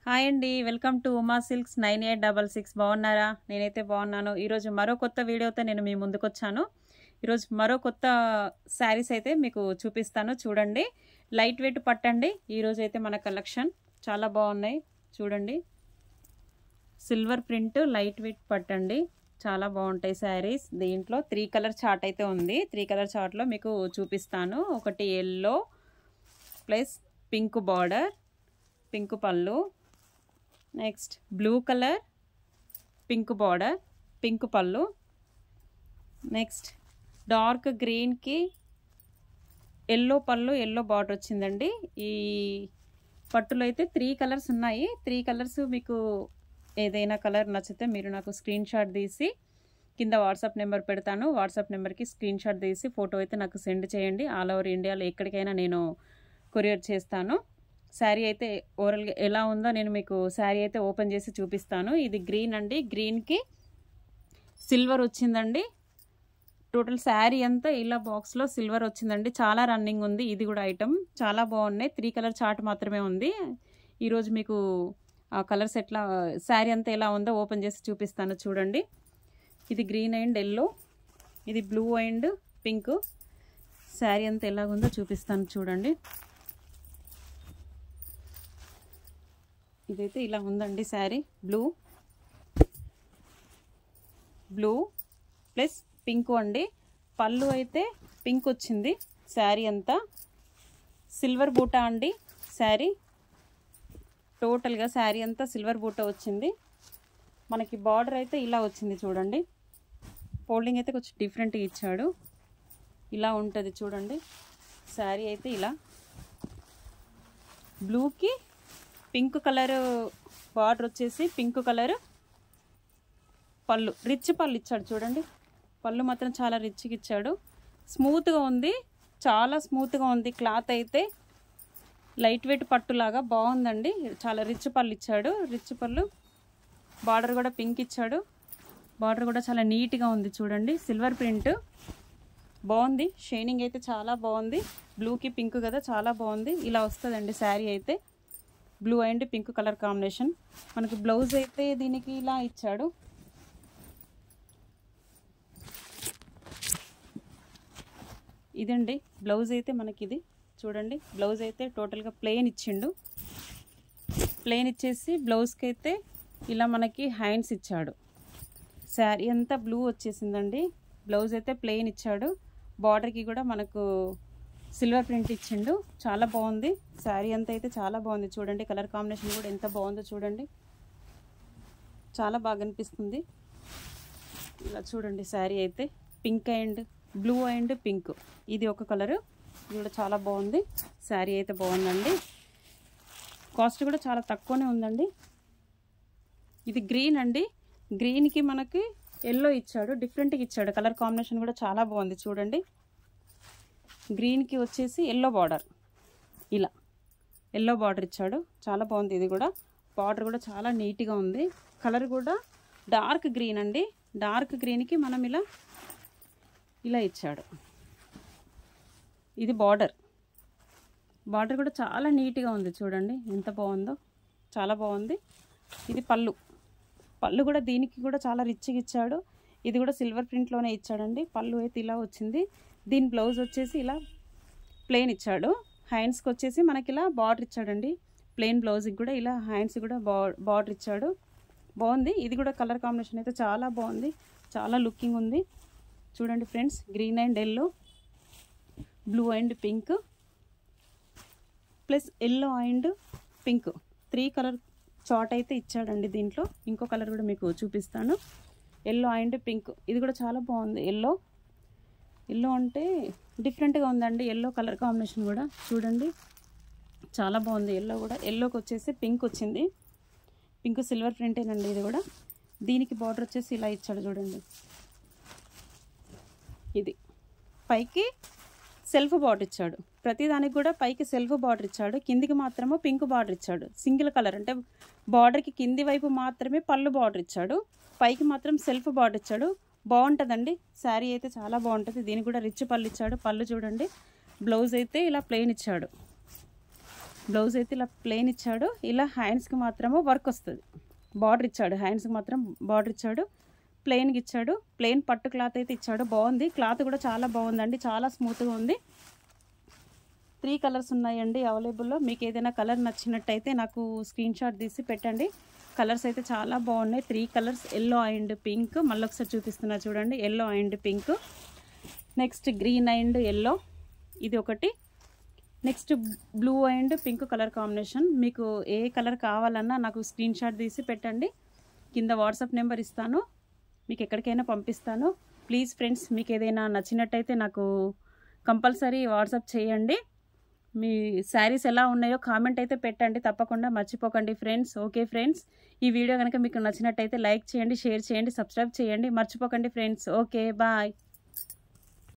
Hi అండి, welcome to Uma silks 9866. బాగున్నారా? నేనైతే బాగున్నాను. ఈరోజు మరో కొత్త వీడియోతో నేను మీ ముందుకు వచ్చాను. ఈరోజు మరో కొత్త శారీస్ అయితే మీకు చూపిస్తాను. చూడండి, లైట్ వెయిట్ పట్టండి. ఈరోజు అయితే మన కలెక్షన్ చాలా బాగున్నాయి. చూడండి, సిల్వర్ ప్రింట్ లైట్ వెయిట్ పట్టండి, చాలా బాగుంటాయి శారీస్. దీంట్లో 3 కలర్ చార్ట్ అయితే ఉంది. 3 కలర్ చార్ట్లో మీకు చూపిస్తాను. ఒకటి yellow plus pink border, pink పళ్ళు, next blue colour pink border, pink పళ్ళు, నెక్స్ట్ డార్క్ గ్రీన్కి ఎల్లో పళ్ళు, ఎల్లో బార్డర్ వచ్చిందండి. ఈ పట్టులో అయితే 3 కలర్స్ ఉన్నాయి. 3 కలర్స్ మీకు ఏదైనా కలర్ నచ్చితే మీరు నాకు స్క్రీన్ షాట్ తీసి కింద వాట్సాప్ నెంబర్ పెడతాను. వాట్సాప్ నెంబర్కి స్క్రీన్ షాట్ తీసి ఫోటో అయితే నాకు సెండ్ చేయండి. ఆల్ ఓవర్ ఇండియాలో ఎక్కడికైనా నేను కొరియర్ చేస్తాను. శారీ అయితే ఓవరాల్గా ఎలా ఉందో నేను మీకు శారీ అయితే ఓపెన్ చేసి చూపిస్తాను. ఇది గ్రీన్ అండి, గ్రీన్కి సిల్వర్ వచ్చిందండి. టోటల్ శారీ అంతా ఇలా బాక్స్లో సిల్వర్ వచ్చిందండి. చాలా రన్నింగ్ ఉంది. ఇది కూడా ఐటమ్ చాలా బాగున్నాయి. 3 కలర్ చార్ట్ మాత్రమే ఉంది. ఈరోజు మీకు ఆ కలర్స్ ఎట్లా, శారీ అంతా ఎలా ఉందో ఓపెన్ చేసి చూపిస్తాను. చూడండి, ఇది గ్రీన్ అండ్ ఎల్లో, ఇది బ్లూ అండ్ పింక్. శారీ అంతా ఎలాగుందో చూపిస్తాను. చూడండి, ఇదైతే ఇలా ఉందండి శారీ. బ్లూ ప్లస్ పింక్ అండి. పళ్ళు అయితే పింక్ వచ్చింది. శారీ అంతా సిల్వర్ బూటా అండి. శారీ టోటల్గా శారీ అంతా సిల్వర్ బూటా వచ్చింది. మనకి బార్డర్ అయితే ఇలా వచ్చింది. చూడండి, ఫోల్డింగ్ అయితే కొంచెం డిఫరెంట్గా ఇచ్చాడు. ఇలా ఉంటుంది చూడండి. శారీ అయితే ఇలా బ్లూకి పింక్ కలర్ బార్డర్ వచ్చేసి పింక్ కలర్ పళ్ళు, రిచ్ పళ్ళు ఇచ్చాడు. చూడండి, పళ్ళు మాత్రం చాలా రిచ్గా ఇచ్చాడు. స్మూత్గా ఉంది, చాలా స్మూత్గా ఉంది. క్లాత్ అయితే లైట్ వెయిట్ పట్టులాగా బాగుందండి. చాలా రిచ్ పళ్ళు ఇచ్చాడు. రిచ్ పళ్ళు, బార్డర్ కూడా పింక్ ఇచ్చాడు. బార్డర్ కూడా చాలా నీట్గా ఉంది. చూడండి, సిల్వర్ ప్రింట్ బాగుంది. షైనింగ్ అయితే చాలా బాగుంది. బ్లూకి పింక్ కదా, చాలా బాగుంది. ఇలా వస్తుందండి శారీ అయితే. Blue and pink colour combination. మనకి బ్లౌజ్ అయితే దీనికి ఇలా ఇచ్చాడు. ఇదండి బ్లౌజ్ అయితే మనకి ఇది. చూడండి, బ్లౌజ్ అయితే టోటల్గా ప్లెయిన్ ఇచ్చిండు. ప్లెయిన్ ఇచ్చేసి బ్లౌజ్కి అయితే ఇలా మనకి హ్యాండ్స్ ఇచ్చాడు. శారీ అంతా బ్లూ వచ్చేసిందండి. బ్లౌజ్ అయితే ప్లెయిన్ ఇచ్చాడు. బార్డర్కి కూడా మనకు సిల్వర్ ప్రింట్ ఇచ్చిండు. చాలా బాగుంది. శారీ అంతా అయితే చాలా బాగుంది. చూడండి, కలర్ కాంబినేషన్ కూడా ఎంత బాగుందో చూడండి. చాలా బాగా అనిపిస్తుంది. ఇలా చూడండి, శారీ అయితే pink and blue and pink, ఇది ఒక కలరు. ఇది కూడా చాలా బాగుంది. శారీ అయితే బాగుందండి. కాస్ట్ కూడా చాలా తక్కువనే ఉందండి. ఇది గ్రీన్ అండి. గ్రీన్కి మనకి ఎల్లో ఇచ్చాడు, డిఫరెంట్గా ఇచ్చాడు. కలర్ కాంబినేషన్ కూడా చాలా బాగుంది. చూడండి, గ్రీన్కి వచ్చేసి ఎల్లో బార్డర్, ఇలా ఎల్లో బార్డర్ ఇచ్చాడు. చాలా బాగుంది. ఇది కూడా బార్డర్ కూడా చాలా నీట్గా ఉంది. కలర్ కూడా డార్క్ గ్రీన్ అండి. డార్క్ గ్రీన్కి మనం ఇలా ఇచ్చాడు. ఇది బార్డర్ కూడా చాలా నీట్గా ఉంది. చూడండి ఎంత బాగుందో, చాలా బాగుంది. ఇది పళ్ళు కూడా దీనికి కూడా చాలా రిచ్గా ఇచ్చాడు. ఇది కూడా సిల్వర్ ప్రింట్లోనే ఇచ్చాడండి. పళ్ళు అయితే ఇలా వచ్చింది. దీని బ్లౌజ్ వచ్చేసి ఇలా ప్లెయిన్ ఇచ్చాడు. హ్యాండ్స్కి వచ్చేసి మనకి ఇలా బార్డర్ ఇచ్చాడండి. ప్లెయిన్ బ్లౌజ్కి కూడా ఇలా హ్యాండ్స్ కూడా బార్డర్ ఇచ్చాడు. బాగుంది. ఇది కూడా కలర్ కాంబినేషన్ అయితే చాలా బాగుంది. చాలా లుకింగ్ ఉంది. చూడండి friends, green and yellow, blue and pink plus yellow and pink, 3 colour chart అయితే ఇచ్చాడండి. దీంట్లో ఇంకో కలర్ కూడా మీకు చూపిస్తాను. ఎల్లో అండ్ పింక్, ఇది కూడా చాలా బాగుంది. ఎల్లో అంటే డిఫరెంట్గా ఉందండి. ఎల్లో కలర్ కాంబినేషన్ కూడా చూడండి, చాలా బాగుంది. ఎల్లో కూడా, ఎల్లోకి వచ్చేసి పింక్ వచ్చింది. పింక్ సిల్వర్ ప్రింటేనండి. ఇది కూడా దీనికి బార్డర్ వచ్చేసి ఇలా ఇచ్చాడు. చూడండి, ఇది పైకి సెల్ఫ్ బార్డర్ ఇచ్చాడు. ప్రతిదానికి కూడా పైకి సెల్ఫ్ బార్డర్ ఇచ్చాడు. కిందికి మాత్రమే పింక్ బార్డర్ ఇచ్చాడు. సింగిల్ కలర్ అంటే బార్డర్కి కింది వైపు మాత్రమే పళ్ళు బార్డర్ ఇచ్చాడు. పైకి మాత్రం సెల్ఫ్ బార్డర్ ఇచ్చాడు. బాగుంటుందండి. శారీ అయితే చాలా బాగుంటుంది. దీనికి కూడా రిచ్ పళ్ళు ఇచ్చాడు. పళ్ళు చూడండి. బ్లౌజ్ అయితే ఇలా ప్లెయిన్ ఇచ్చాడు. బ్లౌజ్ అయితే ఇలా ప్లెయిన్ ఇచ్చాడు. ఇలా హ్యాండ్స్కి మాత్రము వర్క్ వస్తుంది. బార్డర్ ఇచ్చాడు, హ్యాండ్స్కి మాత్రం బార్డర్ ఇచ్చాడు. ప్లెయిన్కి ఇచ్చాడు. ప్లెయిన్ పట్టు క్లాత్ అయితే ఇచ్చాడు. బాగుంది, క్లాత్ కూడా చాలా బాగుందండి, చాలా స్మూత్గా ఉంది. 3 కలర్స్ ఉన్నాయండి అవైలబుల్లో. మీకు ఏదైనా కలర్ నచ్చినట్టయితే నాకు స్క్రీన్ షాట్ తీసి పెట్టండి. కలర్స్ అయితే చాలా బాగున్నాయి. 3 కలర్స్, ఎల్లో అండ్ పింక్. మళ్ళీ ఒకసారి చూపిస్తున్నా చూడండి, yellow and pink. Next green and yellow, ఇది ఒకటి. Next blue and pink colour combination. మీకు ఏ కలర్ కావాలన్నా నాకు స్క్రీన్ షాట్ తీసి పెట్టండి. కింద వాట్సాప్ నెంబర్ ఇస్తాను, మీకు ఎక్కడికైనా పంపిస్తాను. ప్లీజ్ ఫ్రెండ్స్, మీకు ఏదైనా నచ్చినట్టయితే నాకు కంపల్సరీ వాట్సాప్ చేయండి. మీ శారీస్ ఎలా ఉన్నాయో కామెంట్ అయితే పెట్టండి, తప్పకుండా మర్చిపోకండి ఫ్రెండ్స్. ఓకే ఫ్రెండ్స్, ఈ వీడియో కనుక మీకు నచ్చినట్టయితే లైక్ చేయండి, షేర్ చేయండి, సబ్స్క్రైబ్ చేయండి, మర్చిపోకండి ఫ్రెండ్స్. Okay, bye.